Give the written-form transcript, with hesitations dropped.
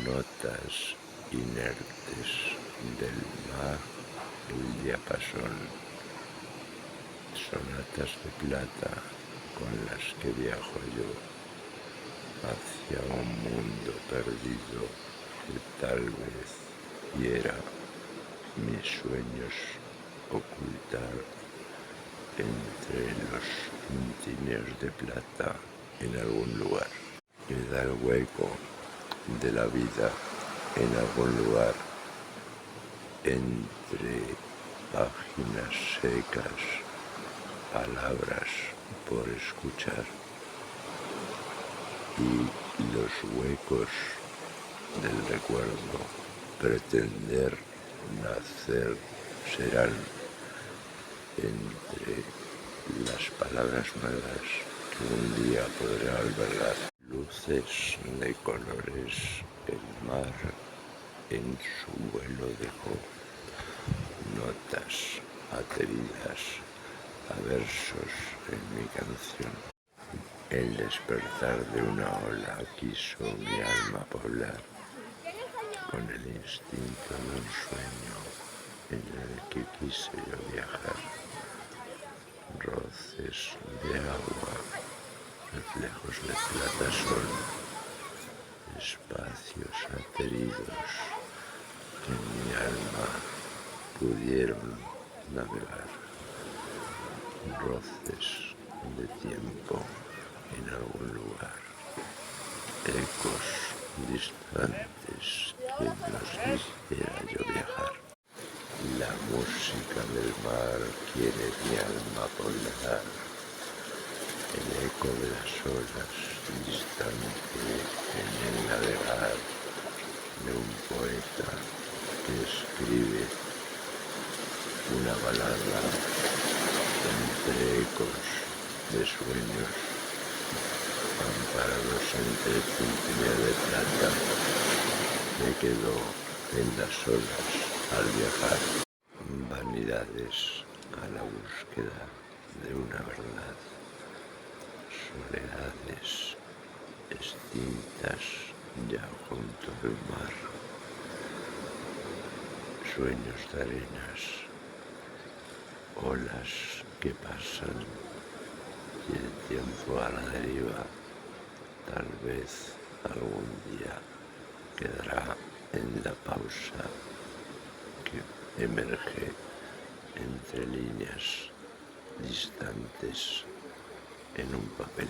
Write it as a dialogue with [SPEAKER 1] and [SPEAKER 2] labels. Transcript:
[SPEAKER 1] notas inertes del mar, el diapasón, sonatas de plata con las que viajo yo hacia un mundo perdido que tal vez quiera mis sueños ocultar entre los tintineos de plata en algún lugar. Queda el hueco de la vida en algún lugar entre páginas secas, palabras por escuchar, y los huecos del recuerdo pretender nacer serán entre las palabras nuevas que un día podré albergar. Luces de colores, el mar en su vuelo dejó notas ateridas a versos en mi canción. El despertar de una ola quiso mi alma poblar con el instinto de un sueño en el que quise yo viajar. Roces de agua, reflejos de plata son espacios ateridos que en mi alma pudieron navegar. Roces de tiempo en algún lugar, ecos distantes que nos hiciera yo viajar. La música del mar quiere mi alma poblar, el eco de las olas distante en el navegar de un poeta que escribe una balada entre ecos de sueños amparados entre tintineo de plata me quedó en las olas al viajar. Vanidades a la búsqueda de una verdad, soledades extintas ya junto al mar, sueños de arenas, olas que pasan y el tiempo a la deriva, tal vez algún día quedará en la pausa que emerge entre líneas distantes en un papel.